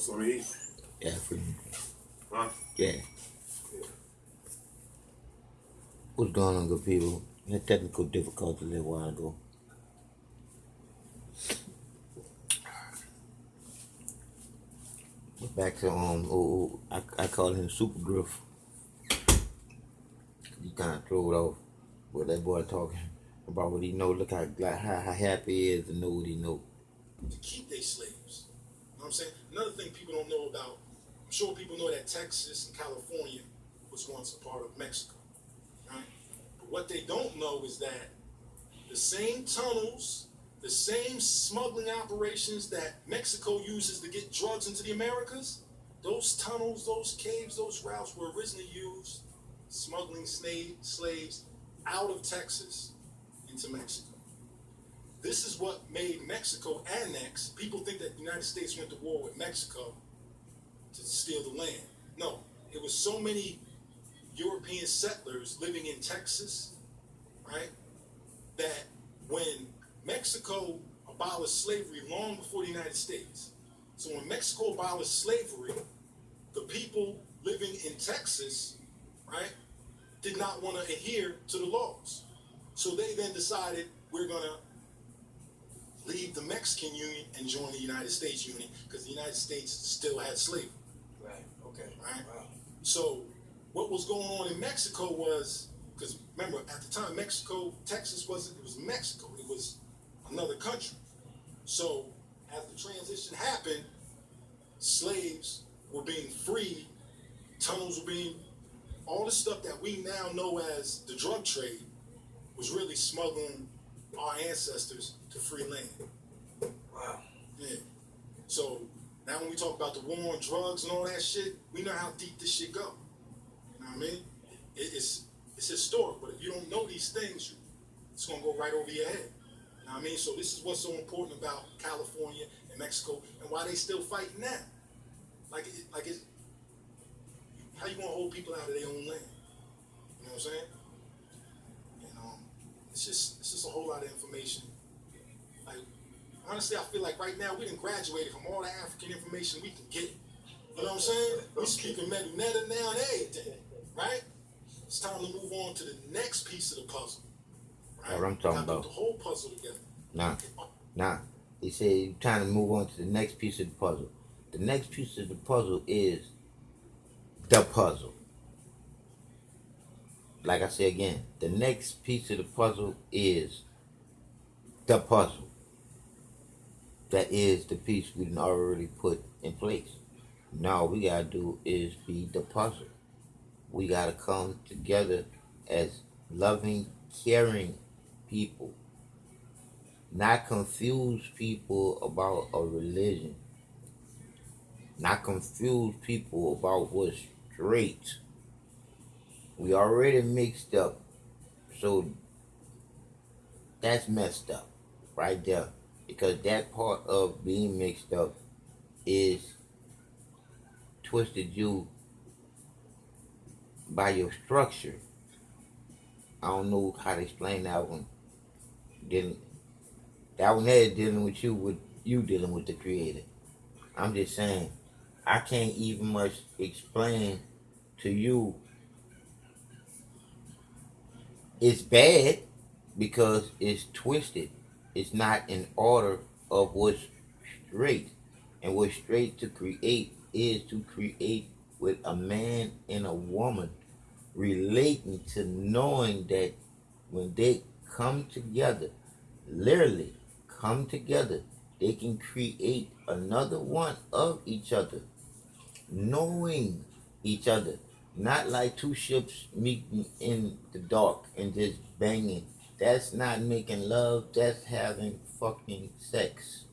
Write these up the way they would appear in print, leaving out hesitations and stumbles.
some heat. Yeah, for you. Huh? Yeah. What's going on, good people? We had technical difficulties a little while ago. But back to I call him Super Griff. You kind of throw it off with that boy talking about what he know. Look how happy he is to know what he know. To keep their slaves. You know what I'm saying? Another thing people don't know about, I'm sure people know that Texas and California was once a part of Mexico. Right? But what they don't know is that the same tunnels, the same smuggling operations that Mexico uses to get drugs into the Americas, those tunnels, those caves, those routes were originally used smuggling slaves out of Texas into Mexico. This is what made Mexico annex. People think that the United States went to war with Mexico to steal the land. No, it was so many European settlers living in Texas, right, that when Mexico abolished slavery long before the United States. So when Mexico abolished slavery, the people living in Texas, right, did not want to adhere to the laws. So they then decided, we're going to leave the Mexican Union and join the United States Union, because the United States still had slavery. Right, okay. Right? Wow. So what was going on in Mexico was, because remember, at the time, Texas wasn't, it was Mexico. It was another country. So as the transition happened, slaves were being freed, tunnels were being, all the stuff that we now know as the drug trade was really smuggling our ancestors to free land. Wow. Yeah. So now when we talk about the war on drugs and all that shit, we know how deep this shit go. You know what I mean? It's historic, but if you don't know these things, it's gonna go right over your head. You know what I mean? So this is what's so important about California and Mexico and why they still fighting now. How you gonna hold people out of their own land? You know what I'm saying? And it's just a whole lot of information. Like, honestly, I feel like right now we done graduated from all the African information we can get. You know what I'm saying? We speaking Medu-Neta now and everything, right? It's time to move on to the next piece of the puzzle. Right? That's what I'm talking about. Put the whole puzzle together. Nah. He said you're trying to move on to the next piece of the puzzle. The next piece of the puzzle is the puzzle. Like I said again, the next piece of the puzzle is the puzzle. That is the piece we done already put in place. Now all we gotta do is be the puzzle. We gotta come together as loving, caring people. Not confuse people about a religion. Not confuse people about what's straight. We already mixed up. So that's messed up right there. Because that part of being mixed up is twisted you by your structure. I don't know how to explain that one. That one there is dealing with you dealing with the creator. I'm just saying, I can't even much explain to you. It's bad because it's twisted. It's not in order of what's straight. And what's straight to create is to create with a man and a woman relating to knowing that when they come together, literally come together, they can create another one of each other, knowing each other. Not like two ships meeting in the dark and just banging. That's not making love, that's having fucking sex.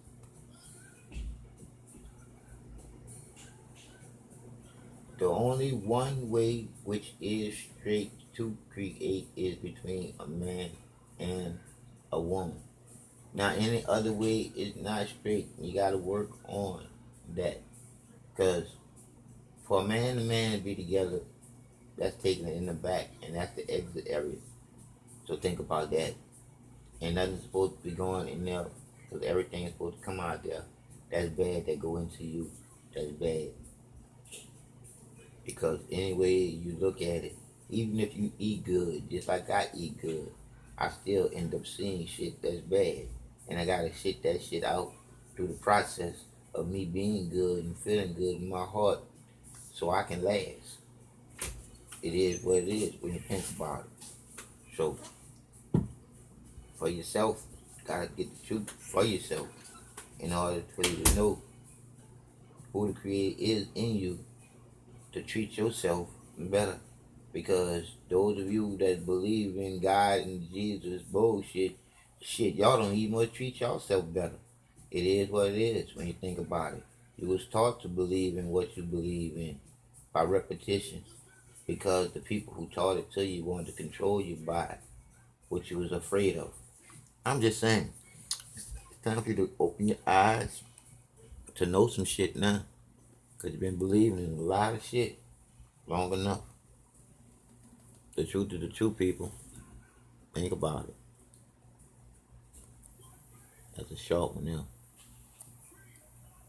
The only one way which is straight to create is between a man and a woman. Now any other way is not straight. You gotta work on that. Because for a man and man to be together, that's taking it in the back, and that's the exit area. So think about that. And nothing's supposed to be going in there, because everything is supposed to come out there. That's bad that go into you that's bad. Because any way you look at it, even if you eat good, just like I eat good, I still end up seeing shit that's bad. And I gotta shit that shit out through the process of me being good and feeling good in my heart so I can last. It is what it is when you think about it. So, for yourself, you gotta get the truth for yourself in order for you to know who the Creator is in you to treat yourself better. Because those of you that believe in God and Jesus bullshit, shit, y'all don't even want to treat yourself better. It is what it is when you think about it. You was taught to believe in what you believe in by repetition because the people who taught it to you wanted to control you by what you was afraid of. I'm just saying, it's time for you to open your eyes to know some shit now. Because you've been believing in a lot of shit long enough. The truth is the truth, people. Think about it. That's a short one now.